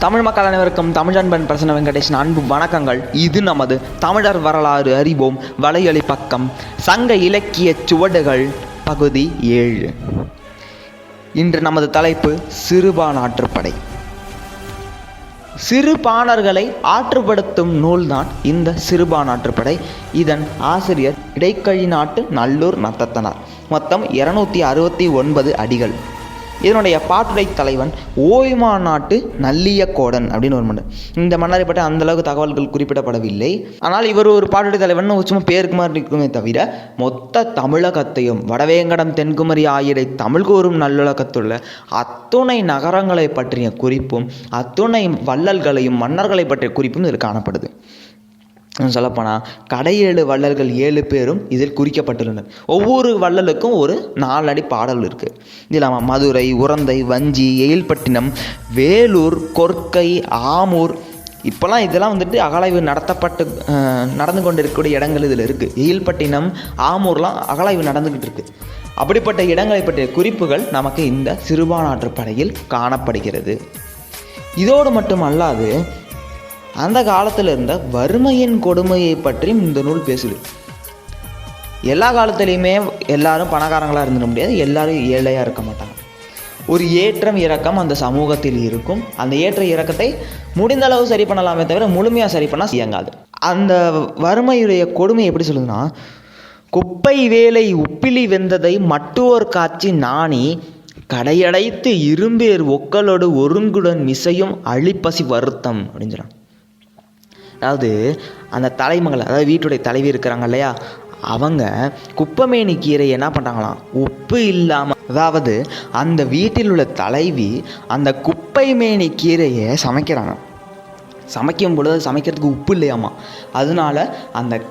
தமிழ் மக்கள் அனைவருக்கும் தமிழன்பன் பிரசன்ன வெங்கடேஷன் அன்பு வணக்கங்கள். இது நமது தமிழர் வரலாறு அறிவோம் வலையொலி பக்கம் சங்க இலக்கிய சுவடுகள் பகுதி 7. இன்று நமது தலைப்பு சிறுபானாற்றுப்படை. சிறுபாணர்களை ஆற்றுப்படுத்தும் நூல்தான் இந்த சிறுபானாற்றுப்படை. இதன் ஆசிரியர் இடைக்கழி நாட்டு நல்லூர் நத்தத்தனார். மொத்தம் 269 அடிகள். இதனுடைய பாட்டுடை தலைவன் ஓய்மா நாட்டு நல்லியக்கோடன் அப்படின்னு ஒரு மன்னர். இந்த மன்னரை பற்றி அந்தளவுக்கு தகவல்கள் குறிப்பிடப்படவில்லை. ஆனால் இவர் ஒரு பாட்டுடை தலைவன் சும்மா பேருக்கு மாதிரி இருக்குமே தவிர மொத்த தமிழகத்தையும் வடவேங்கடம் தென்குமரி ஆயிடை தமிழ் கூறும் நல்லுலகத்துள்ள அத்துணை நகரங்களை பற்றிய குறிப்பும் அத்துணை வள்ளல்களையும் மன்னர்களை பற்றிய குறிப்பும் இதில் காணப்படுது. சொல்லப்போனால் கடையேழு வள்ளல்கள் 7 பேரும் இதில் குறிக்கப்பட்டுள்ளனர். ஒவ்வொரு வள்ளலுக்கும் ஒரு 4 அடி பாடல் இருக்குது. இதில் மதுரை, உரந்தை, வஞ்சி, எயில்பட்டினம், வேலூர், கொற்கை, ஆமூர் இப்போல்லாம் இதெல்லாம் அகழாய்வு நடந்து கொண்டு இருக்கக்கூடிய இடங்கள் இதில் இருக்குது. எயில்பட்டினம், ஆமூர்லாம் அகழாய்வு நடந்துக்கிட்டு இருக்குது. அப்படிப்பட்ட இடங்களை பற்றிய குறிப்புகள் நமக்கு இந்த சிறுபானாற்றுப்படையில் காணப்படுகிறது. இதோடு மட்டும் அல்லாது அந்த காலத்தில் இருந்த வறுமையின் கொடுமையை பற்றியும் இந்த நூல் பேசுது. எல்லா காலத்துலேயுமே எல்லாரும் பணக்காரங்களாக இருந்துட முடியாது, எல்லாரும் ஏழையாக இருக்க மாட்டாங்க. ஒரு ஏற்றம் இறக்கம் அந்த சமூகத்தில் இருக்கும். அந்த ஏற்ற இறக்கத்தை முடிந்த அளவு சரி பண்ணலாமே தவிர முழுமையாக சரி பண்ணால் இயங்காது. அந்த வறுமையுடைய கொடுமை எப்படி சொல்லுதுன்னா, குப்பை வேலை உப்பிலி வெந்ததை மட்டுவோர் காட்சி நாணி கடையடைத்து இரும்பேர் ஒக்களோடு ஒருங்குடன் மிசையும் அழிப்பசி வருத்தம் அப்படின்னு சொல்கிறாங்க. அதாவது அந்த தலைமகள், அதாவது வீட்டுடைய தலைவி இருக்கிறாங்க இல்லையா, அவங்க குப்பைமேனி கீரை என்ன பண்ணுறாங்களாம், உப்பு இல்லாமல், அதாவது அந்த வீட்டில் உள்ள தலைவி அந்த குப்பைமேனி கீரையை சமைக்கிறாங்க. சமைக்கும் பொழுது சமைக்கிறதுக்கு உப்பு இல்லையாமா, அதனால அந்த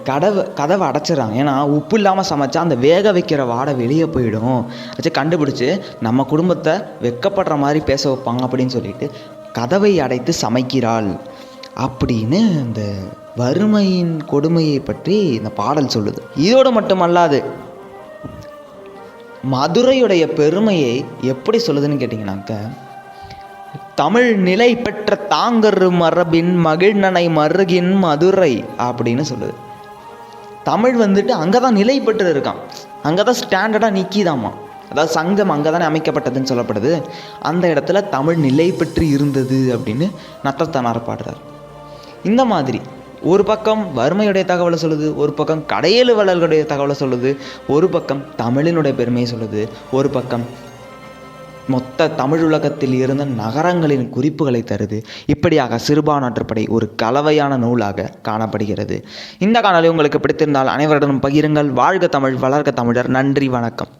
கதவை அடைச்சிடறாங்க. ஏன்னா உப்பு இல்லாமல் சமைச்சா அந்த வேக வைக்கிற வாடை வெளியே போயிடும், வச்சு கண்டுபிடிச்சி நம்ம குடும்பத்தை வெட்கப்படுற மாதிரி பேச வைப்பாங்க அப்படின்னு சொல்லிட்டு கதவை அடைத்து சமைக்கிறாள் அப்படின்னு இந்த வறுமையின் கொடுமையை பற்றி இந்த பாடல் சொல்லுது. இதோடு மட்டுமல்லாது மதுரையுடைய பெருமையை எப்படி சொல்லுதுன்னு கேட்டிங்கனாக்க, தமிழ் நிலை பெற்ற தாங்கரு மரபின் மகிழ்நனை மருகின் மதுரை அப்படின்னு சொல்லுது. தமிழ் அங்கே தான் நிலை பெற்று இருக்கான், அங்கே தான் ஸ்டாண்டர்டாக நிற்கிதாமா. அதாவது சங்கம் அங்கே தானே அமைக்கப்பட்டதுன்னு சொல்லப்படுது. அந்த இடத்துல தமிழ் நிலை பெற்று இருந்தது அப்படின்னு நத்தத்தனார் பாடுறார். இந்த மாதிரி ஒரு பக்கம் வறுமையுடைய தகவலை சொல்லுது, ஒரு பக்கம் கடையேழு வள்ளல்களுடைய தகவலை சொல்லுது, ஒரு பக்கம் தமிழினுடைய பெருமையை சொல்லுது, ஒரு பக்கம் மொத்த தமிழ் உலகத்தில் இருந்த நகரங்களின் குறிப்புகளை தருது. இப்படியாக சிறுபானாற்றுப்படை ஒரு கலவையான நூலாக காணப்படுகிறது. இந்த காணொளி உங்களுக்கு பிடித்திருந்தால் அனைவரிடமும் பகிருங்கள். வாழ்க தமிழ், வளர்க தமிழர். நன்றி, வணக்கம்.